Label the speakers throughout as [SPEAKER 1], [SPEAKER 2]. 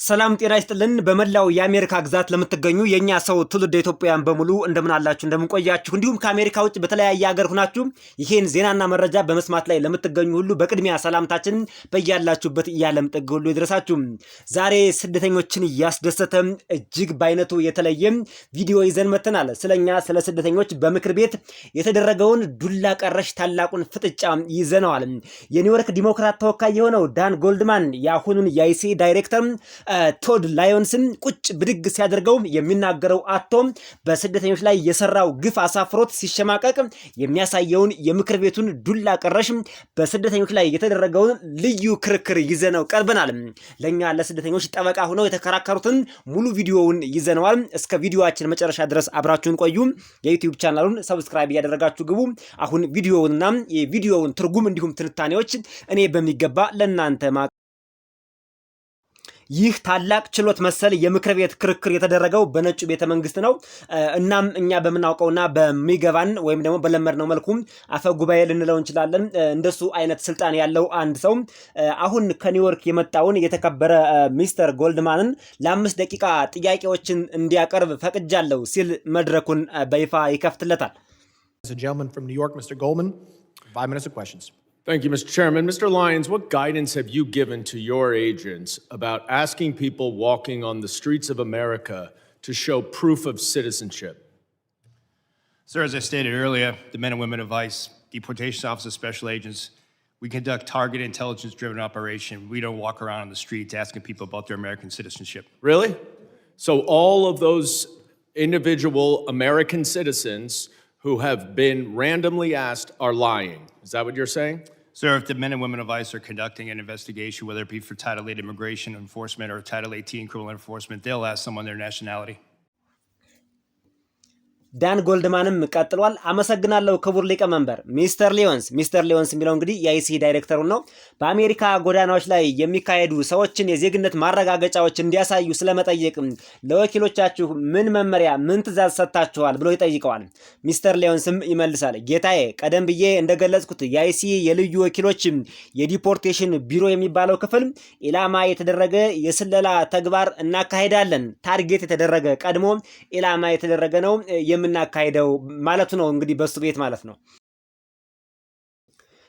[SPEAKER 1] ሰላም ጤና ይስጥልን በመላው የአሜሪካ ግዛት ለምትገኙ የኛ ሰው ትውልደ ኢትዮጵያውያን በሙሉ እንደምን አላችሁ እንደምን ቆያችሁ እንዲሁም ከአሜሪካ ውጭ በተለያየ ሀገር ሆናችሁ ይሄን ዜናና መረጃ በመስማት ላይ ለምትገኙ ሁሉ በቅድሚያ ሰላምታችን በያላችሁበት የዓለም ጥግ ሁሉ ይድረሳችሁ። ዛሬ ስደተኞችን ያስደሰተ እጅግ በአይነቱ የተለየ ቪዲዮ ይዘን መተናል። ስለኛ ስለ ስደተኞች በምክር ቤት የተደረገውን ዱላ ቀረሽ ታላቁን ፍጥጫ ይዘነዋል። የኒውዮርክ ዲሞክራት ተወካይ የሆነው ዳን ጎልድማን ያሁኑን የአይሲ ዳይሬክተር ቶድ ላዮንስን ቁጭ ብድግ ሲያደርገው የሚናገረው አቶም በስደተኞች ላይ የሰራው ግፍ አሳፍሮት ሲሸማቀቅ የሚያሳየውን የምክር ቤቱን ዱላ ቀረሽ በስደተኞች ላይ የተደረገውን ልዩ ክርክር ይዘነው ቀርበናል። ለኛ ለስደተኞች ጠበቃ ሆነው የተከራከሩትን ሙሉ ቪዲዮውን ይዘነዋል። እስከ ቪዲዮአችን መጨረሻ ድረስ አብራችሁን ቆዩ። የዩቲዩብ ቻናሉን ሰብስክራይብ ያደረጋችሁ ግቡ። አሁን ቪዲዮውንና የቪዲዮውን ትርጉም እንዲሁም ትንታኔዎች እኔ በሚገባ ለናንተ ይህ ታላቅ ችሎት መሰል የምክር ቤት ክርክር የተደረገው በነጩ ቤተ መንግስት ነው። እናም እኛ በመናውቀውና በሚገባን ወይም ደግሞ በለመድነው መልኩ አፈ ጉባኤ ልንለው እንችላለን እንደሱ አይነት ስልጣን ያለው አንድ ሰው አሁን ከኒውዮርክ የመጣውን የተከበረ ሚስተር ጎልድማንን ለ5 ደቂቃ ጥያቄዎችን እንዲያቀርብ ፈቅጃለሁ ሲል መድረኩን በይፋ ይከፍትለታል።
[SPEAKER 2] As a gentleman from New York, Mr. Goldman, 5 minutes of questions.
[SPEAKER 3] Thank you, Mr. Chairman. Mr. Lyons, what guidance have you given to your agents about asking people walking on the streets of America to show proof of citizenship?
[SPEAKER 4] Sir, as I stated earlier, the men and women of ICE, deportation officers, special agents, we conduct targeted intelligence-driven operation. We don't walk around on the streets asking people about their American citizenship.
[SPEAKER 3] Really? So all of those individual American citizens who have been randomly asked are lying. Is that what you're saying?
[SPEAKER 4] Sir, if the men and women of ICE are conducting an investigation, whether it be for Title 8 immigration enforcement or Title 18 criminal enforcement, they'll ask someone their nationality.
[SPEAKER 1] ዳን ጎልድማንም ቀጥሏል። አመሰግናለሁ ክቡር ሊቀመንበር ሚስተር ሊዮንስ የሚለው እንግዲህ የአይሲ ዳይሬክተሩ ነው። በአሜሪካ ጎዳናዎች ላይ የሚካሄዱ ሰዎችን የዜግነት ማረጋገጫዎች እንዲያሳዩ ስለመጠየቅ ለወኪሎቻችሁ ምን መመሪያ ምን ትዕዛዝ ሰጥታችኋል ብሎ ይጠይቀዋል። ሚስተር ሊዮንስም ይመልሳል። ጌታዬ፣ ቀደም ብዬ እንደገለጽኩት የአይሲ የልዩ ወኪሎች የዲፖርቴሽን ቢሮ የሚባለው ክፍል ኢላማ የተደረገ የስለላ ተግባር እናካሄዳለን። ታርጌት የተደረገ ቀድሞ ኢላማ የተደረገ ነው የምናካሄደው ማለት ነው። እንግዲህ በሱ ቤት ማለት ነው።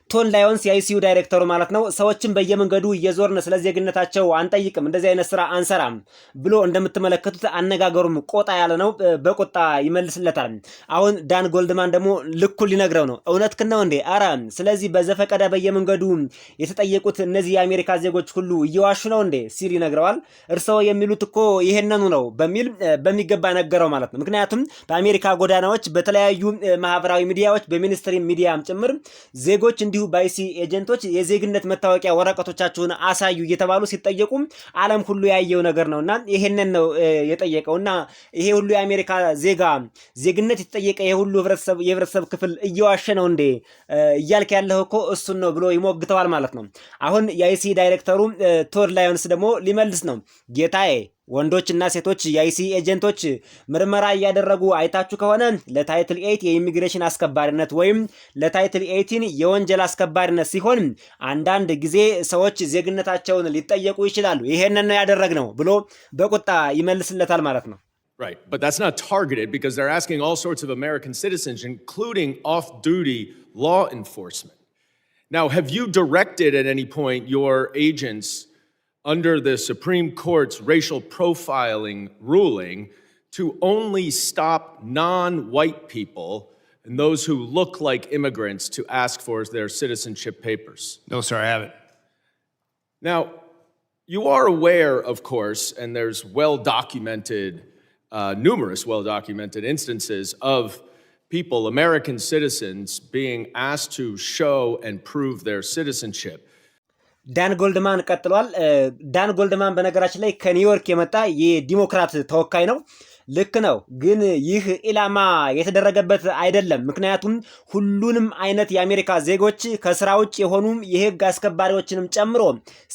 [SPEAKER 1] ቶድ ላዮንስ የአይሲዩ ዳይሬክተሩ ማለት ነው። ሰዎችን በየመንገዱ እየዞርን ስለ ዜግነታቸው አንጠይቅም፣ እንደዚህ አይነት ስራ አንሰራም ብሎ እንደምትመለከቱት አነጋገሩም ቆጣ ያለ ነው። በቁጣ ይመልስለታል። አሁን ዳን ጎልድማን ደግሞ ልኩን ሊነግረው ነው። እውነትህን ነው እንዴ? አረ ስለዚህ በዘፈቀደ በየመንገዱ የተጠየቁት እነዚህ የአሜሪካ ዜጎች ሁሉ እየዋሹ ነው እንዴ ሲል ይነግረዋል። እርስዎ የሚሉት እኮ ይሄንኑ ነው በሚል በሚገባ ነገረው ማለት ነው። ምክንያቱም በአሜሪካ ጎዳናዎች በተለያዩ ማህበራዊ ሚዲያዎች በሚኒስትሪ ሚዲያም ጭምር ዜጎች እንዲሁ ባይሲ ኤጀንቶች የዜግነት መታወቂያ ወረቀቶቻቸውን አሳዩ እየተባሉ ሲጠየቁ ዓለም ሁሉ ያየው ነገር ነውና ይሄንን ነው የጠየቀውና ይሄ ሁሉ የአሜሪካ ዜግነት የተጠየቀ የሁሉ የህብረተሰብ ክፍል እየዋሸ ነው እንዴ እያልክ ያለው እኮ እሱን ነው ብሎ ይሞግተዋል ማለት ነው። አሁን የአይሲ ዳይሬክተሩ ቶድ ላዮንስ ደግሞ ሊመልስ ነው። ጌታዬ፣ ወንዶችና ሴቶች የአይሲ ኤጀንቶች ምርመራ እያደረጉ አይታችሁ ከሆነ ለታይትል 8 የኢሚግሬሽን አስከባሪነት ወይም ለታይትል 18 የወንጀል አስከባሪነት ሲሆን አንዳንድ ጊዜ ሰዎች ዜግነታቸውን ሊጠየቁ ይችላሉ። ይሄንን ነው ያደረግነው ብሎ በቁጣ ይመልስለታል ማለት ነው።
[SPEAKER 3] Right, but that's not targeted because they're asking all sorts of American citizens, including off-duty law enforcement. Now, have you directed at any point your agents under the Supreme Court's racial profiling ruling to only stop non-white people and those who look like immigrants to ask for their citizenship papers?
[SPEAKER 4] No, sir, I haven't.
[SPEAKER 3] Now, you are aware, of course, and there's numerous well-documented instances of people, American citizens, being asked to show and prove their citizenship.
[SPEAKER 1] ዳን ጎልድማን ቀጥሏል። ዳን ጎልድማን በነገራችን ላይ ከኒውዮርክ የመጣ የዲሞክራት ተወካይ ነው። ልክ ነው፣ ግን ይህ ኢላማ የተደረገበት አይደለም። ምክንያቱም ሁሉንም አይነት የአሜሪካ ዜጎች ከስራ ውጭ የሆኑ የህግ አስከባሪዎችንም ጨምሮ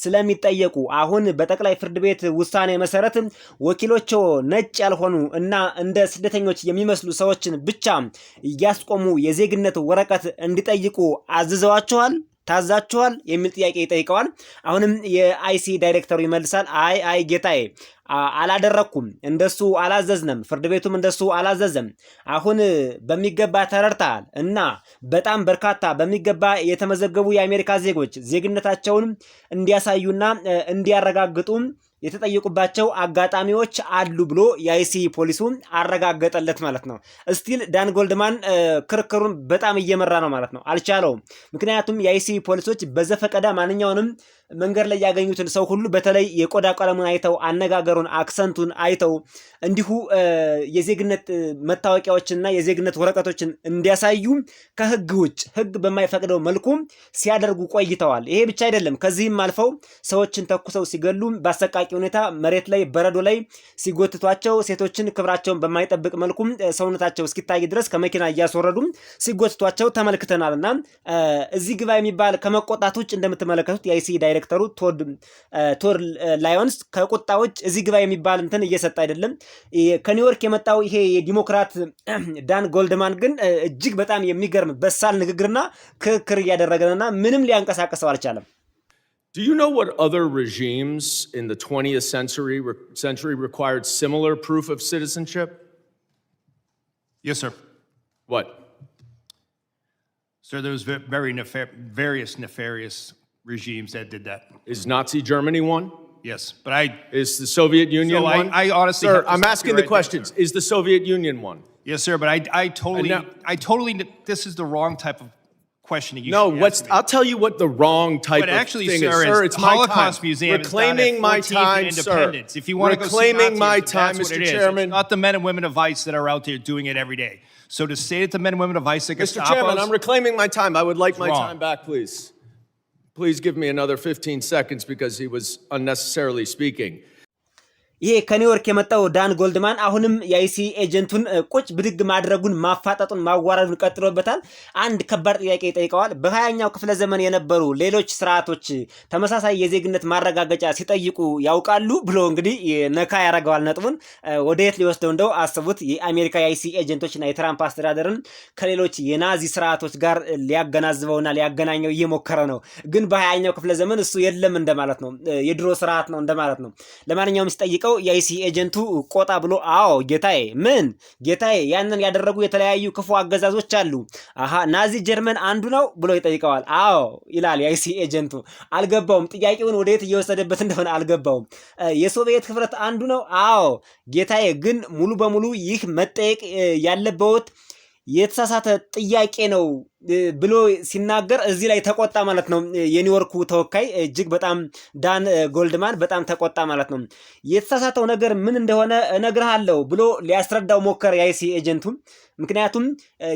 [SPEAKER 1] ስለሚጠየቁ አሁን በጠቅላይ ፍርድ ቤት ውሳኔ መሰረት ወኪሎቹ ነጭ ያልሆኑ እና እንደ ስደተኞች የሚመስሉ ሰዎችን ብቻ እያስቆሙ የዜግነት ወረቀት እንዲጠይቁ አዝዘዋቸዋል። ታዛችኋል የሚል ጥያቄ ይጠይቀዋል። አሁንም የአይሲ ዳይሬክተሩ ይመልሳል፣ አይ ጌታዬ አላደረኩም፣ እንደሱ አላዘዝንም፣ ፍርድ ቤቱም እንደሱ አላዘዘም። አሁን በሚገባ ተረድተሃል እና በጣም በርካታ በሚገባ የተመዘገቡ የአሜሪካ ዜጎች ዜግነታቸውን እንዲያሳዩና እንዲያረጋግጡ የተጠየቁባቸው አጋጣሚዎች አሉ ብሎ የአይሲ ፖሊሱ አረጋገጠለት ማለት ነው። ስቲል ዳን ጎልድማን ክርክሩን በጣም እየመራ ነው ማለት ነው። አልቻለውም። ምክንያቱም የአይሲ ፖሊሶች በዘፈቀደ ማንኛውንም መንገድ ላይ ያገኙትን ሰው ሁሉ በተለይ የቆዳ ቀለሙን አይተው አነጋገሩን፣ አክሰንቱን አይተው እንዲሁ የዜግነት መታወቂያዎችንና የዜግነት ወረቀቶችን እንዲያሳዩ ከህግ ውጭ ህግ በማይፈቅደው መልኩ ሲያደርጉ ቆይተዋል። ይሄ ብቻ አይደለም። ከዚህም አልፈው ሰዎችን ተኩሰው ሲገሉ በአሰቃቂ ሁኔታ መሬት ላይ በረዶ ላይ ሲጎትቷቸው፣ ሴቶችን ክብራቸውን በማይጠብቅ መልኩ ሰውነታቸው እስኪታይ ድረስ ከመኪና እያስወረዱ ሲጎትቷቸው ተመልክተናልና እዚህ ግባ የሚባል ከመቆጣት ውጭ እንደምትመለከቱት የአይሲ ዳይሬክተሩ ቶድ ላዮንስ ከቁጣ ውጭ እዚህ ግባ የሚባል እንትን እየሰጠ አይደለም። ከኒውዮርክ የመጣው ይሄ የዲሞክራት ዳን ጎልድማን ግን እጅግ በጣም የሚገርም በሳል ንግግርና ክርክር እያደረገና ምንም ሊያንቀሳቀሰው አልቻለም።
[SPEAKER 3] Do you know what other regimes in the 20th century required similar proof of citizenship?
[SPEAKER 4] Yes, sir.
[SPEAKER 3] What?
[SPEAKER 4] Sir, there was various nefarious regimes that did that.
[SPEAKER 3] Is Nazi Germany one?
[SPEAKER 4] Yes, but
[SPEAKER 3] Is the Soviet Union
[SPEAKER 4] So
[SPEAKER 3] one?
[SPEAKER 4] I honestly
[SPEAKER 3] Sir,
[SPEAKER 4] have to
[SPEAKER 3] I'm
[SPEAKER 4] stop
[SPEAKER 3] asking
[SPEAKER 4] you
[SPEAKER 3] the
[SPEAKER 4] right
[SPEAKER 3] questions.
[SPEAKER 4] there,
[SPEAKER 3] Is the Soviet Union one?
[SPEAKER 4] Yes, sir, but I totally, this is the wrong type of questioning. You should be asking me.
[SPEAKER 3] I'll tell you what the wrong type
[SPEAKER 4] But
[SPEAKER 3] of
[SPEAKER 4] actually,
[SPEAKER 3] thing
[SPEAKER 4] sir,
[SPEAKER 3] is. Sir, it's
[SPEAKER 4] the
[SPEAKER 3] my
[SPEAKER 4] Holocaust
[SPEAKER 3] time.
[SPEAKER 4] Museum
[SPEAKER 3] Reclaiming
[SPEAKER 4] is down
[SPEAKER 3] my
[SPEAKER 4] at 14th
[SPEAKER 3] time,
[SPEAKER 4] and
[SPEAKER 3] sir.
[SPEAKER 4] Independence. If you want to go see
[SPEAKER 3] Reclaiming my
[SPEAKER 4] Nazism,
[SPEAKER 3] time,
[SPEAKER 4] that's what
[SPEAKER 3] Mr.
[SPEAKER 4] it is.
[SPEAKER 3] Chairman.
[SPEAKER 4] It's not the men and women of ICE that are out there doing it every day. So to say that the men and women of ICE that can
[SPEAKER 3] Mr.
[SPEAKER 4] stop
[SPEAKER 3] Chairman,
[SPEAKER 4] us,
[SPEAKER 3] I'm reclaiming my time. I would like my
[SPEAKER 4] wrong.
[SPEAKER 3] time back, please. Please give me another 15 seconds because he was unnecessarily speaking.
[SPEAKER 1] ይሄ ከኒውዮርክ የመጣው ዳን ጎልድማን አሁንም የአይሲ ኤጀንቱን ቁጭ ብድግ ማድረጉን ማፋጠጡን ማዋረዱን ቀጥሎበታል። አንድ ከባድ ጥያቄ ይጠይቀዋል። በ20ኛው ክፍለ ዘመን የነበሩ ሌሎች ስርዓቶች ተመሳሳይ የዜግነት ማረጋገጫ ሲጠይቁ ያውቃሉ ብሎ እንግዲህ ነካ ያረጋዋል ነጥቡን። ወደየት ሊወስደው እንደው አስቡት። የአሜሪካ የአይሲ ኤጀንቶችና የትራምፕ አስተዳደርን ከሌሎች የናዚ ስርዓቶች ጋር ሊያገናዝበውና ሊያገናኘው እየሞከረ ነው። ግን በ20ኛው ክፍለ ዘመን እሱ የለም እንደማለት ነው። የድሮ ስርዓት ነው እንደማለት ነው። ለማንኛውም ሲጠይቀው የአይሲ ኤጀንቱ ቆጣ ብሎ አዎ ጌታዬ፣ ምን ጌታዬ፣ ያንን ያደረጉ የተለያዩ ክፉ አገዛዞች አሉ። ናዚ ጀርመን አንዱ ነው ብሎ ይጠይቀዋል። አዎ ይላል የአይሲ ኤጀንቱ። አልገባውም። ጥያቄውን ወደየት እየወሰደበት እንደሆነ አልገባውም። የሶቪየት ህብረት አንዱ ነው? አዎ ጌታዬ፣ ግን ሙሉ በሙሉ ይህ መጠየቅ ያለበት የተሳሳተ ጥያቄ ነው ብሎ ሲናገር እዚህ ላይ ተቆጣ ማለት ነው። የኒውዮርኩ ተወካይ እጅግ በጣም ዳን ጎልድማን በጣም ተቆጣ ማለት ነው። የተሳሳተው ነገር ምን እንደሆነ እነግርሃለሁ ብሎ ሊያስረዳው ሞከረ የአይሲ ኤጀንቱ። ምክንያቱም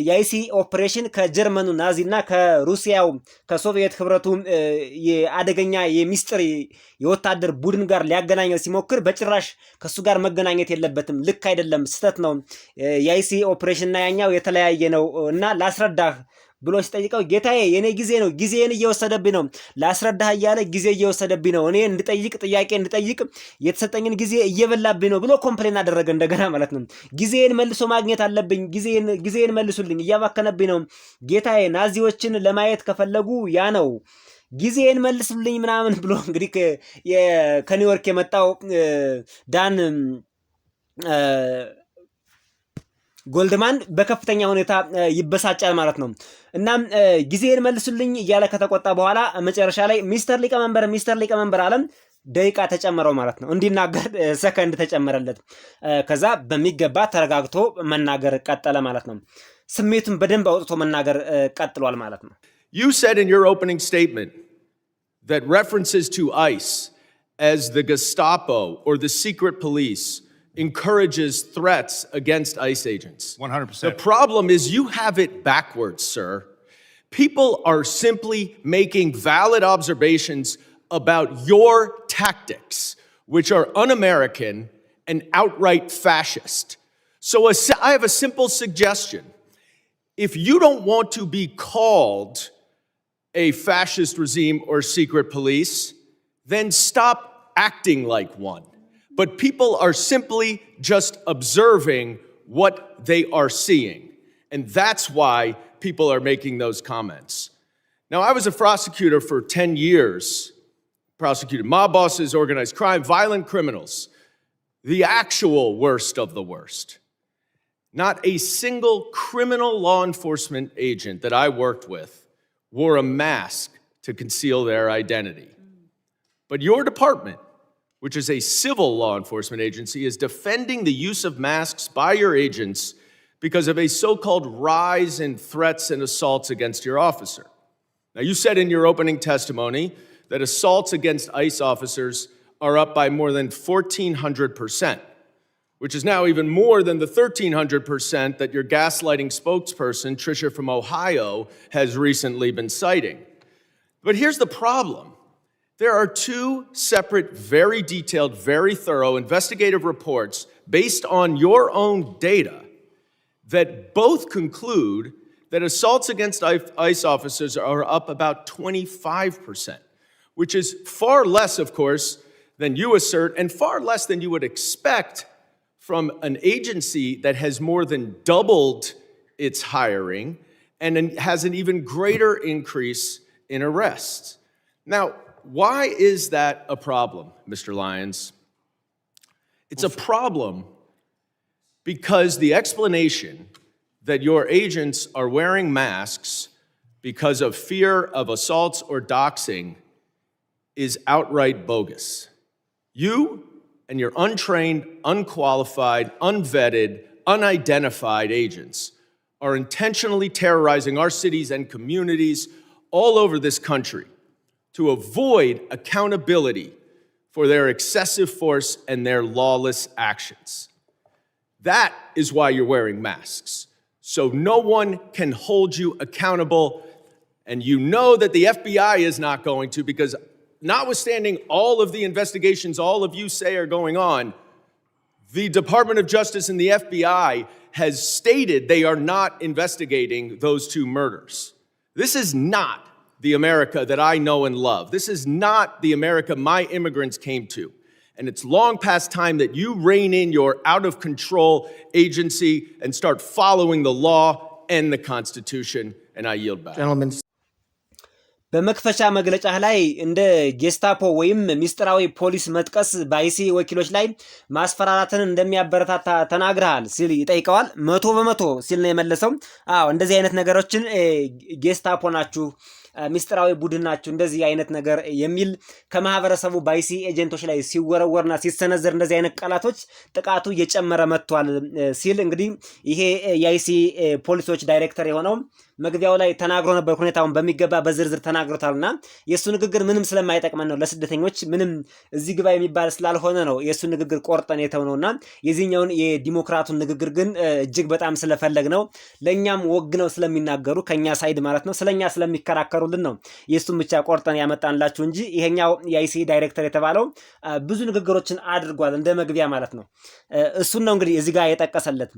[SPEAKER 1] የአይሲ ኦፕሬሽን ከጀርመኑ ናዚና ከሩሲያው ከሶቪየት ህብረቱ የአደገኛ የሚስጥር የወታደር ቡድን ጋር ሊያገናኘው ሲሞክር በጭራሽ ከሱ ጋር መገናኘት የለበትም፣ ልክ አይደለም፣ ስህተት ነው፣ የአይሲ ኦፕሬሽንና ያኛው የተለያየ ነው እና ላስረዳህ ብሎ ሲጠይቀው ጌታዬ የኔ ጊዜ ነው፣ ጊዜን እየወሰደብኝ ነው፣ ላስረዳህ እያለ ጊዜ እየወሰደብኝ ነው፣ እኔ እንድጠይቅ ጥያቄ እንድጠይቅ የተሰጠኝን ጊዜ እየበላብኝ ነው ብሎ ኮምፕሌን አደረገ እንደገና ማለት ነው። ጊዜን መልሶ ማግኘት አለብኝ፣ ጊዜን መልሱልኝ፣ እያባከነብኝ ነው ጌታዬ፣ ናዚዎችን ለማየት ከፈለጉ ያ ነው፣ ጊዜን መልሱልኝ ምናምን ብሎ እንግዲህ ከኒውዮርክ የመጣው ዳን ጎልድማን በከፍተኛ ሁኔታ ይበሳጫል ማለት ነው። እናም ጊዜን መልሱልኝ እያለ ከተቆጣ በኋላ መጨረሻ ላይ ሚስተር ሊቀመንበር አለም ደቂቃ ተጨመረው ማለት ነው። እንዲናገር ሰከንድ ተጨመረለት። ከዛ በሚገባ ተረጋግቶ መናገር ቀጠለ ማለት ነው። ስሜቱን በደንብ አውጥቶ መናገር ቀጥሏል ማለት ነው።
[SPEAKER 3] You said in your opening statement that references to ICE as the Gestapo or the secret police encourages threats against ICE agents.
[SPEAKER 4] 100%.
[SPEAKER 3] The problem is you have it backwards, sir. People are simply making valid observations about your tactics, which are un-American and outright fascist. So I have a simple suggestion. If you don't want to be called a fascist regime or secret police, then stop acting like one. But people are simply just observing what they are seeing. And that's why people are making those comments. Now, I was a prosecutor for 10 years, prosecuted mob bosses, organized crime, violent criminals, the actual worst of the worst. Not a single criminal law enforcement agent that I worked with wore a mask to conceal their identity. But your department, which is a civil law enforcement agency, is defending the use of masks by your agents because of a so-called rise in threats and assaults against your officer. Now, you said in your opening testimony that assaults against ICE officers are up by more than 1,400%, which is now even more than the 1,300% that your gaslighting spokesperson, Tricia from Ohio, has recently been citing. But here's the problem. There are two separate, very detailed, very thorough investigative reports based on your own data that both conclude that assaults against ICE officers are up about 25%, which is far less, of course, than you assert, and far less than you would expect from an agency that has more than doubled its hiring and has an even greater increase in arrests. Now, why is that a problem, Mr. Lyons? It's a problem because the explanation that your agents are wearing masks because of fear of assaults or doxing is outright bogus. You and your untrained, unqualified, unvetted, unidentified agents are intentionally terrorizing our cities and communities all over this country to avoid accountability for their excessive force and their lawless actions. That is why you're wearing masks. So no one can hold you accountable, and you know that the FBI is not going to, because notwithstanding all of the investigations all of you say are going on, the Department of Justice and the FBI has stated they are not investigating those two murders. This is not the America that I know and love. This is not the America my immigrants came to. And it's long past time that you rein in your out-of-control agency and start following the law and the Constitution, and I yield back.
[SPEAKER 2] Gentlemen.
[SPEAKER 1] በመክፈቻ መግለጫህ ላይ እንደ ጌስታፖ ወይም ሚስጥራዊ ፖሊስ መጥቀስ በአይሲ ወኪሎች ላይ ማስፈራራትን እንደሚያበረታታ ተናግረሃል ሲል ይጠይቀዋል። 100% ሲል ነው የመለሰው። አዎ እንደዚህ አይነት ነገሮችን ጌስታፖ ናችሁ፣ ሚስጥራዊ ቡድን ናችሁ፣ እንደዚህ አይነት ነገር የሚል ከማህበረሰቡ በአይሲ ኤጀንቶች ላይ ሲወረወርና ሲሰነዘር እንደዚህ አይነት ቃላቶች ጥቃቱ እየጨመረ መጥቷል ሲል እንግዲህ ይሄ የአይሲ ፖሊሶች ዳይሬክተር የሆነው መግቢያው ላይ ተናግሮ ነበር። ሁኔታውን በሚገባ በዝርዝር ተናግሮታልና የሱ ንግግር ምንም ስለማይጠቅመን ነው፣ ለስደተኞች ምንም እዚህ ግባ የሚባል ስላልሆነ ነው የሱ ንግግር ቆርጠን የተውነውና የዚህኛውን የዲሞክራቱን ንግግር ግን እጅግ በጣም ስለፈለግ ነው፣ ለኛም ወግ ነው ስለሚናገሩ ከኛ ሳይድ ማለት ነው፣ ስለኛ ስለሚከራከሩልን ነው የሱን ብቻ ቆርጠን ያመጣንላችሁ እንጂ ይሄኛው የአይሲ ዳይሬክተር የተባለው ብዙ ንግግሮችን አድርጓል እንደ መግቢያ ማለት ነው። እሱን ነው እንግዲህ እዚህ ጋር የጠቀሰለት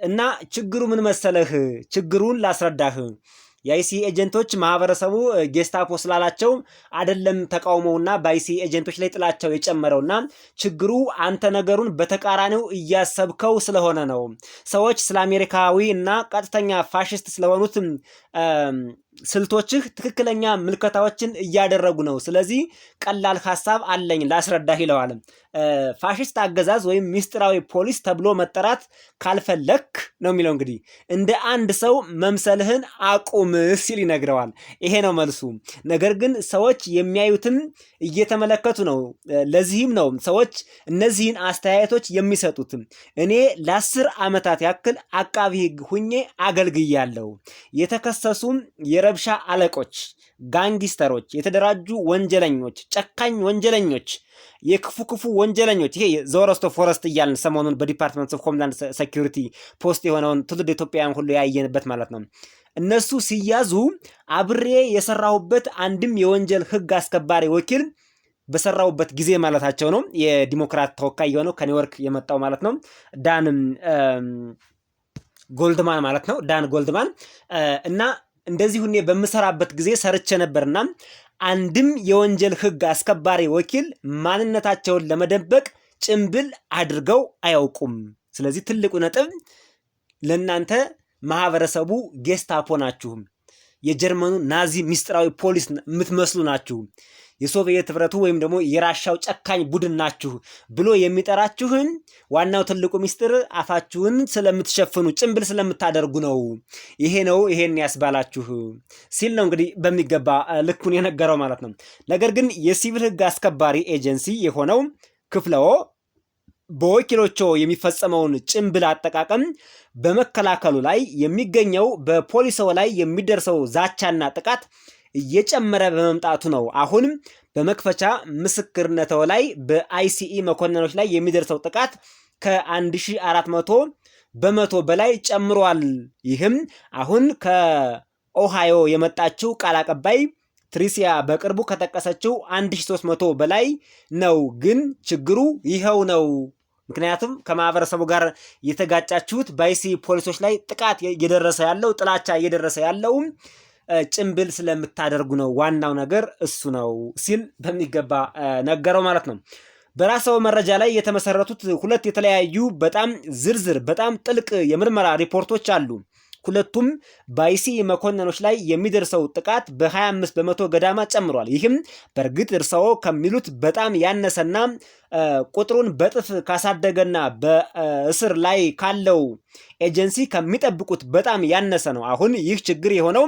[SPEAKER 1] እና ችግሩ ምን መሰለህ፣ ችግሩን ላስረዳህ። የአይሲ ኤጀንቶች ማህበረሰቡ ጌስታፖ ስላላቸው አይደለም ተቃውሞውና በአይሲ ኤጀንቶች ላይ ጥላቸው የጨመረውና ችግሩ አንተ ነገሩን በተቃራኒው እያሰብከው ስለሆነ ነው። ሰዎች ስለ አሜሪካዊ እና ቀጥተኛ ፋሽስት ስለሆኑት ስልቶችህ ትክክለኛ ምልከታዎችን እያደረጉ ነው። ስለዚህ ቀላል ሐሳብ አለኝ ላስረዳህ ይለዋል። ፋሽስት አገዛዝ ወይም ሚስጥራዊ ፖሊስ ተብሎ መጠራት ካልፈለክ ነው የሚለው። እንግዲህ እንደ አንድ ሰው መምሰልህን አቁም ሲል ይነግረዋል። ይሄ ነው መልሱ። ነገር ግን ሰዎች የሚያዩትን እየተመለከቱ ነው። ለዚህም ነው ሰዎች እነዚህን አስተያየቶች የሚሰጡት። እኔ ለ10 ዓመታት ያክል አቃቢ ሕግ ሁኜ አገልግያለሁ። የተከሰሱም የረብሻ አለቆች፣ ጋንጊስተሮች፣ የተደራጁ ወንጀለኞች፣ ጨካኝ ወንጀለኞች፣ የክፉ ወንጀለኞች ይሄ ዘወረስቶ ፎረስት እያልን ሰሞኑን በዲፓርትመንት ኦፍ ሆምላንድ ሴኩሪቲ ፖስት የሆነውን ትውልድ ኢትዮጵያውያን ሁሉ ያየንበት ማለት ነው። እነሱ ሲያዙ አብሬ የሰራሁበት አንድም የወንጀል ህግ አስከባሪ ወኪል በሰራውበት ጊዜ ማለታቸው ነው። የዲሞክራት ተወካይ የሆነው ከኒውዮርክ የመጣው ማለት ነው ዳን ጎልድማን ማለት ነው። ዳን ጎልድማን እና እንደዚሁ እኔ በምሰራበት ጊዜ ሰርቼ ነበርና አንድም የወንጀል ህግ አስከባሪ ወኪል ማንነታቸውን ለመደበቅ ጭምብል አድርገው አያውቁም። ስለዚህ ትልቁ ነጥብ ለናንተ ማህበረሰቡ ጌስታፖ ናችሁም። የጀርመኑ ናዚ ሚስጥራዊ ፖሊስ የምትመስሉ ናችሁ፣ የሶቪየት ህብረቱ ወይም ደግሞ የራሻው ጨካኝ ቡድን ናችሁ ብሎ የሚጠራችሁን ዋናው ትልቁ ሚስጥር አፋችሁን ስለምትሸፍኑ ጭንብል ስለምታደርጉ ነው። ይሄን ያስባላችሁ ሲል ነው እንግዲህ በሚገባ ልኩን የነገረው ማለት ነው። ነገር ግን የሲቪል ህግ አስከባሪ ኤጀንሲ የሆነው ክፍለው በወኪሎቹ የሚፈጸመውን ጭንብል አጠቃቀም በመከላከሉ ላይ የሚገኘው በፖሊሶ ላይ የሚደርሰው ዛቻና ጥቃት እየጨመረ በመምጣቱ ነው። አሁንም በመክፈቻ ምስክርነቱ ላይ በአይሲኢ መኮንኖች ላይ የሚደርሰው ጥቃት ከ1400 በመቶ በላይ ጨምሯል። ይህም አሁን ከኦሃዮ የመጣችው ቃል አቀባይ ትሪሲያ በቅርቡ ከጠቀሰችው 1300 በላይ ነው። ግን ችግሩ ይኸው ነው። ምክንያቱም ከማህበረሰቡ ጋር የተጋጫችሁት በአይሲኢ ፖሊሶች ላይ ጥቃት እየደረሰ ያለው ጥላቻ እየደረሰ ያለው ጭንብል ስለምታደርጉ ነው። ዋናው ነገር እሱ ነው ሲል በሚገባ ነገረው ማለት ነው። በራስዎ መረጃ ላይ የተመሰረቱት ሁለት የተለያዩ በጣም ዝርዝር በጣም ጥልቅ የምርመራ ሪፖርቶች አሉ። ሁለቱም በአይሲኢ መኮንኖች ላይ የሚደርሰው ጥቃት በ25 በመቶ ገዳማ ጨምሯል። ይህም በእርግጥ እርስዎ ከሚሉት በጣም ያነሰና ቁጥሩን በጥፍ ካሳደገና በእስር ላይ ካለው ኤጀንሲ ከሚጠብቁት በጣም ያነሰ ነው። አሁን ይህ ችግር የሆነው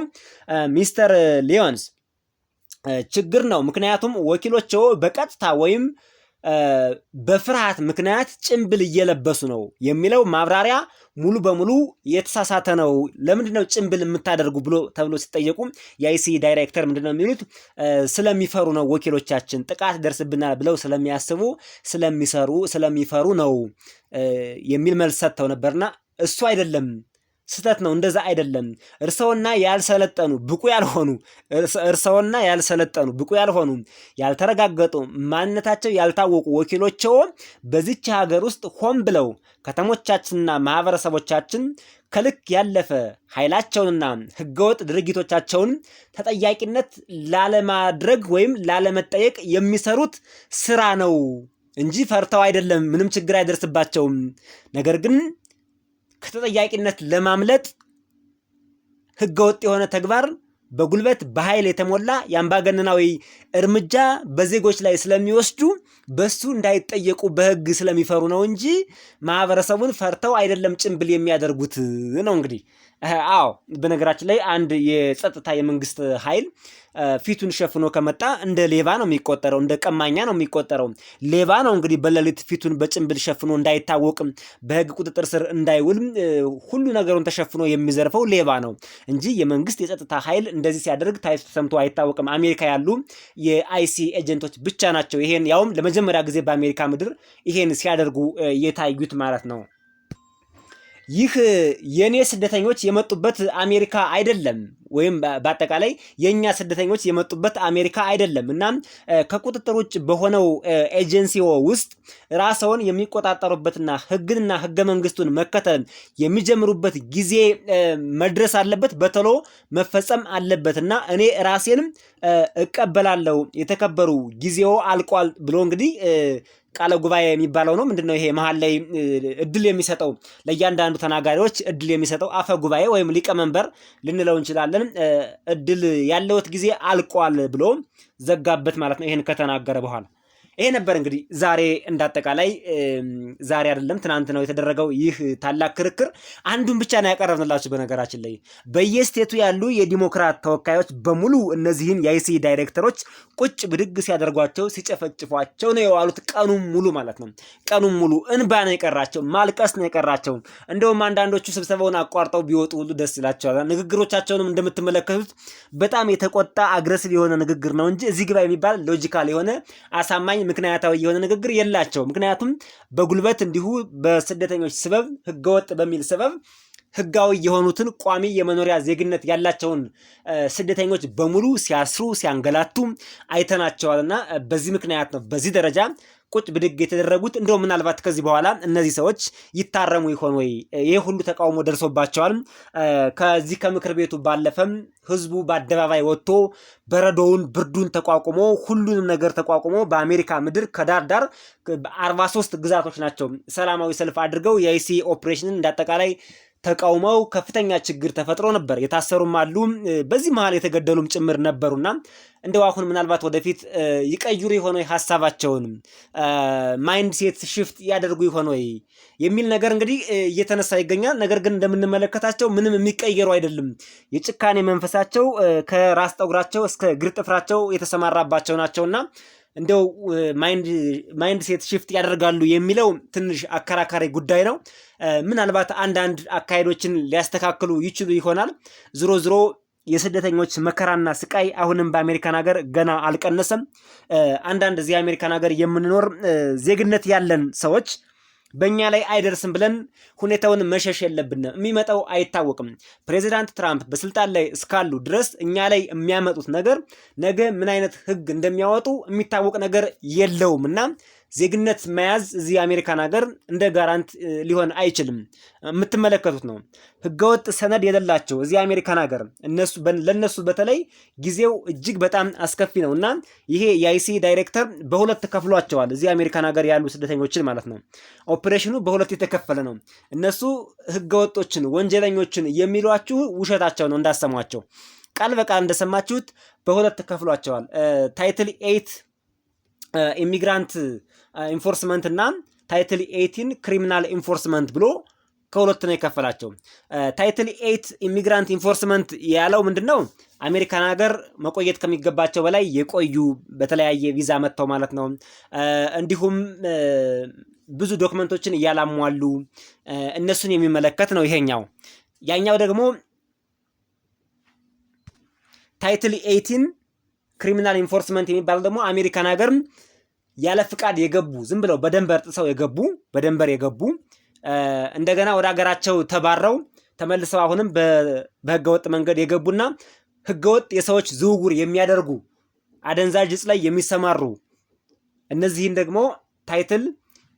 [SPEAKER 1] ሚስተር ሊዮንስ ችግር ነው። ምክንያቱም ወኪሎችዎ በቀጥታ ወይም በፍርሃት ምክንያት ጭንብል እየለበሱ ነው የሚለው ማብራሪያ ሙሉ በሙሉ የተሳሳተ ነው። ለምንድነው ጭንብል የምታደርጉ ተብሎ ሲጠየቁ የአይሲኢ ዳይሬክተር ምንድነው የሚሉት? ስለሚፈሩ ነው፣ ወኪሎቻችን ጥቃት ደርስብናል ብለው ስለሚፈሩ ነው የሚል መልስ ሰጥተው ነበርና እሱ አይደለም፣ ስተት ነው። እንደዛ አይደለም። እርሰውና ያልሰለጠኑ ብቁ ያልሆኑ ያልተረጋገጡ ማንነታቸው ያልታወቁ ወኪሎችዎ በዚች ሀገር ውስጥ ሆን ብለው ከተሞቻችንና ማህበረሰቦቻችን ከልክ ያለፈ ኃይላቸውንና ህገወጥ ድርጊቶቻቸውን ተጠያቂነት ላለማድረግ ወይም ላለመጠየቅ የሚሰሩት ስራ ነው እንጂ ፈርተው አይደለም። ምንም ችግር አይደርስባቸውም። ነገር ግን ከተጠያቂነት ለማምለጥ ህገወጥ የሆነ ተግባር በጉልበት በኃይል የተሞላ የአምባገነናዊ እርምጃ በዜጎች ላይ ስለሚወስዱ በሱ እንዳይጠየቁ በህግ ስለሚፈሩ ነው እንጂ ማህበረሰቡን ፈርተው አይደለም ጭንብል የሚያደርጉት ነው። እንግዲህ አዎ፣ በነገራችን ላይ አንድ የጸጥታ የመንግስት ኃይል ፊቱን ሸፍኖ ከመጣ እንደ ሌባ ነው የሚቆጠረው፣ እንደ ቀማኛ ነው የሚቆጠረው። ሌባ ነው እንግዲህ በሌሊት ፊቱን በጭንብል ሸፍኖ እንዳይታወቅም በህግ ቁጥጥር ስር እንዳይውል ሁሉ ነገሩን ተሸፍኖ የሚዘርፈው ሌባ ነው እንጂ የመንግስት የጸጥታ ኃይል እንደዚህ ሲያደርግ ታይቶ ተሰምቶ አይታወቅም። አሜሪካ ያሉ የአይሲኢ ኤጀንቶች ብቻ ናቸው ይሄን ያውም ለመጀመሪያ ጊዜ በአሜሪካ ምድር ይሄን ሲያደርጉ የታዩት ማለት ነው። ይህ የኔ ስደተኞች የመጡበት አሜሪካ አይደለም፣ ወይም በአጠቃላይ የኛ ስደተኞች የመጡበት አሜሪካ አይደለም እና ከቁጥጥር ውጭ በሆነው ኤጀንሲዎ ውስጥ ራስዎን የሚቆጣጠሩበትና ህግንና ህገ መንግስቱን መከተል የሚጀምሩበት ጊዜ መድረስ አለበት፣ በቶሎ መፈጸም አለበትና እኔ ራሴንም እቀበላለሁ፣ የተከበሩ ጊዜው አልቋል ብሎ እንግዲህ ቃለ ጉባኤ የሚባለው ነው። ምንድነው ይሄ? መሀል ላይ እድል የሚሰጠው ለእያንዳንዱ ተናጋሪዎች እድል የሚሰጠው አፈ ጉባኤ ወይም ሊቀመንበር ልንለው እንችላለን። እድል ያለውት ጊዜ አልቋል ብሎ ዘጋበት ማለት ነው። ይሄን ከተናገረ በኋላ ይሄ ነበር እንግዲህ ዛሬ እንዳጠቃላይ ዛሬ አይደለም ትናንት ነው የተደረገው ይህ ታላቅ ክርክር። አንዱን ብቻ ነው ያቀረብንላችሁ። በነገራችን ላይ በየስቴቱ ያሉ የዲሞክራት ተወካዮች በሙሉ እነዚህን የአይሲኢ ዳይሬክተሮች ቁጭ ብድግ ሲያደርጓቸው ሲጨፈጭፏቸው ነው የዋሉት። ቀኑን ሙሉ ማለት ነው። ቀኑን ሙሉ እንባ ነው የቀራቸው፣ ማልቀስ ነው የቀራቸው። እንደውም አንዳንዶቹ ስብሰባውን አቋርጠው ቢወጡ ሁሉ ደስ ይላቸዋል። ንግግሮቻቸውንም እንደምትመለከቱት በጣም የተቆጣ አግሬሲቭ የሆነ ንግግር ነው እንጂ እዚህ ግባ የሚባል ሎጂካል የሆነ አሳማኝ ምክንያታዊ የሆነ ንግግር የላቸው። ምክንያቱም በጉልበት እንዲሁ በስደተኞች ስበብ ህገወጥ በሚል ሰበብ ህጋዊ የሆኑትን ቋሚ የመኖሪያ ዜግነት ያላቸውን ስደተኞች በሙሉ ሲያስሩ ሲያንገላቱ አይተናቸዋልና በዚህ ምክንያት ነው በዚህ ደረጃ ቁጭ ብድግ የተደረጉት። እንደው ምናልባት ከዚህ በኋላ እነዚህ ሰዎች ይታረሙ ይሆን ወይ? ይህ ሁሉ ተቃውሞ ደርሶባቸዋል። ከዚህ ከምክር ቤቱ ባለፈም ህዝቡ በአደባባይ ወጥቶ በረዶውን ብርዱን ተቋቁሞ ሁሉንም ነገር ተቋቁሞ በአሜሪካ ምድር ከዳር ዳር 43 ግዛቶች ናቸው ሰላማዊ ሰልፍ አድርገው የአይሲኢ ኦፕሬሽንን እንዳጠቃላይ ተቃውመው ከፍተኛ ችግር ተፈጥሮ ነበር። የታሰሩም አሉ፣ በዚህ መሃል የተገደሉም ጭምር ነበሩና እንደው አሁን ምናልባት ወደፊት ይቀይሩ ይሆን ወይ ሀሳባቸውን ማይንድ ሴት ሽፍት ያደርጉ ይሆን ወይ የሚል ነገር እንግዲህ እየተነሳ ይገኛል። ነገር ግን እንደምንመለከታቸው ምንም የሚቀየሩ አይደለም። የጭካኔ መንፈሳቸው ከራስ ጠጉራቸው እስከ እግር ጥፍራቸው የተሰማራባቸው ናቸውና እንደው ማይንድ ሴት ሽፍት ያደርጋሉ የሚለው ትንሽ አከራካሪ ጉዳይ ነው። ምናልባት አንዳንድ አካሄዶችን ሊያስተካክሉ ይችሉ ይሆናል። ዝሮ ዝሮ የስደተኞች መከራና ስቃይ አሁንም በአሜሪካን ሀገር ገና አልቀነሰም። አንዳንድ እዚህ አሜሪካን ሀገር የምንኖር ዜግነት ያለን ሰዎች በእኛ ላይ አይደርስም ብለን ሁኔታውን መሸሽ የለብንም። የሚመጣው አይታወቅም። ፕሬዚዳንት ትራምፕ በስልጣን ላይ እስካሉ ድረስ እኛ ላይ የሚያመጡት ነገር ነገ ምን አይነት ህግ እንደሚያወጡ የሚታወቅ ነገር የለውም እና ዜግነት መያዝ እዚህ አሜሪካን ሀገር እንደ ጋራንት ሊሆን አይችልም። የምትመለከቱት ነው። ህገወጥ ሰነድ የሌላቸው እዚህ አሜሪካን ሀገር ለነሱ በተለይ ጊዜው እጅግ በጣም አስከፊ ነው እና ይሄ የአይሲ ዳይሬክተር በሁለት ከፍሏቸዋል። እዚህ አሜሪካን ሀገር ያሉ ስደተኞችን ማለት ነው። ኦፕሬሽኑ በሁለት የተከፈለ ነው። እነሱ ህገወጦችን ወንጀለኞችን የሚሏችሁ ውሸታቸው ነው። እንዳሰሟቸው ቃል በቃል እንደሰማችሁት በሁለት ከፍሏቸዋል። ታይትል 8 ኢሚግራንት ኢንፎርስመንት እና ታይትል 18 ክሪሚናል ኢንፎርስመንት ብሎ ከሁለት ነው የከፈላቸው። ታይትል 8 ኢሚግራንት ኢንፎርስመንት ያለው ምንድነው? አሜሪካን ሀገር መቆየት ከሚገባቸው በላይ የቆዩ በተለያየ ቪዛ መጥተው ማለት ነው። እንዲሁም ብዙ ዶክመንቶችን እያላሟሉ እነሱን የሚመለከት ነው ይሄኛው። ያኛው ደግሞ ታይትል 18 ክሪሚናል ኢንፎርስመንት የሚባለው ደግሞ አሜሪካን ሀገር ያለ ፍቃድ የገቡ ዝም ብለው በደንበር ጥሰው የገቡ እንደገና ወደ ሀገራቸው ተባረው ተመልሰው አሁንም በህገወጥ መንገድ የገቡና ህገወጥ የሰዎች ዝውውር የሚያደርጉ አደንዛዥ እጽ ላይ የሚሰማሩ እነዚህን ደግሞ ታይትል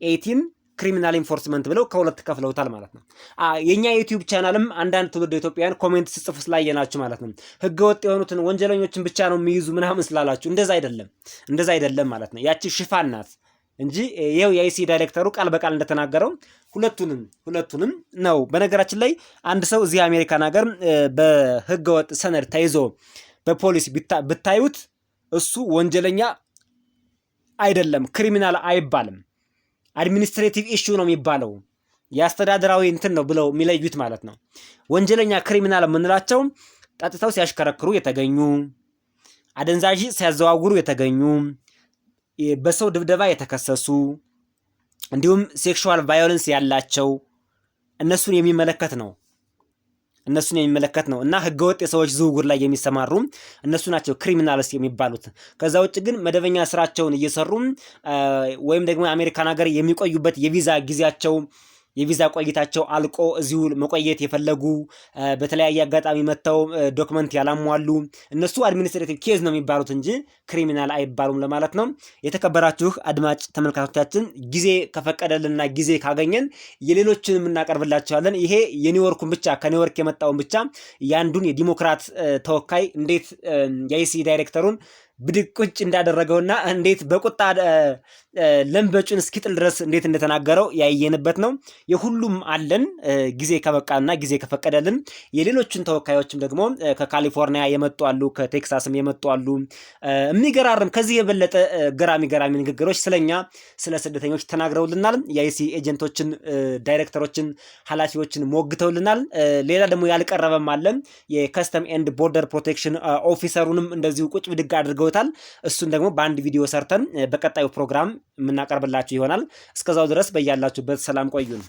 [SPEAKER 1] 18 ክሪሚናል ኢንፎርስመንት ብለው ከሁለት ከፍለውታል ማለት ነው። የኛ ዩቲዩብ ቻናልም አንዳንድ ትውልድ ኢትዮጵያውያን ኮሜንት ሲጽፉ ስላየናችሁ ማለት ነው ህገወጥ የሆኑትን ወንጀለኞችን ብቻ ነው የሚይዙ ምናምን ስላላችሁ፣ እንደዛ አይደለም ማለት ነው። ያቺ ሽፋን ናት እንጂ ይሄው የአይሲ ዳይሬክተሩ ቃል በቃል እንደተናገረው ሁለቱንም ነው። በነገራችን ላይ አንድ ሰው እዚህ አሜሪካን ሀገር በህገወጥ ሰነድ ተይዞ በፖሊስ ብታዩት እሱ ወንጀለኛ አይደለም፣ ክሪሚናል አይባልም። አድሚኒስትሬቲቭ ኢሹ ነው የሚባለው። የአስተዳደራዊ እንትን ነው ብለው የሚለዩት ማለት ነው። ወንጀለኛ ክሪሚናል የምንላቸው ጠጥተው ሲያሽከረክሩ የተገኙ፣ አደንዛዥ ሲያዘዋውሩ የተገኙ፣ በሰው ድብደባ የተከሰሱ እንዲሁም ሴክሹዋል ቫዮለንስ ያላቸው እነሱን የሚመለከት ነው እና ህገወጥ የሰዎች ዝውውር ላይ የሚሰማሩ እነሱ ናቸው ክሪሚናልስ የሚባሉት። ከዛ ውጭ ግን መደበኛ ስራቸውን እየሰሩ ወይም ደግሞ አሜሪካን ሀገር የሚቆዩበት የቪዛ ቆይታቸው አልቆ እዚሁ መቆየት የፈለጉ በተለያየ አጋጣሚ መጥተው ዶክመንት ያላሟሉ እነሱ አድሚኒስትሬቲቭ ኬዝ ነው የሚባሉት እንጂ ክሪሚናል አይባሉም ለማለት ነው። የተከበራችሁ አድማጭ ተመልካቾቻችን ጊዜ ከፈቀደልና ጊዜ ካገኘን የሌሎችን እናቀርብላችኋለን። ይሄ የኒውዮርኩን ብቻ ከኒውዮርክ የመጣውን ብቻ የአንዱን የዲሞክራት ተወካይ እንዴት የአይሲ ዳይሬክተሩን ብድግ ቁጭ እንዳደረገውና እንዴት በቁጣ ለምበጩን እስኪጥል ድረስ እንዴት እንደተናገረው ያየንበት ነው። የሁሉም አለን ጊዜ ከበቃና ጊዜ ከፈቀደልን የሌሎችን ተወካዮችም ደግሞ ከካሊፎርኒያ የመጡ አሉ፣ ከቴክሳስም የመጡ አሉ። የሚገራርም ከዚህ የበለጠ ገራሚ ንግግሮች ስለኛ ስለ ስደተኞች ተናግረውልናል። የአይሲ ኤጀንቶችን፣ ዳይሬክተሮችን፣ ኃላፊዎችን ሞግተውልናል። ሌላ ደግሞ ያልቀረበም አለን። የከስተም ኤንድ ቦርደር ፕሮቴክሽን ኦፊሰሩንም እንደዚሁ ቁጭ ብድግ አድርገውታል። እሱን ደግሞ በአንድ ቪዲዮ ሰርተን በቀጣዩ ፕሮግራም የምናቀርብላችሁ ይሆናል። እስከዛው ድረስ በያላችሁበት ሰላም ቆዩን።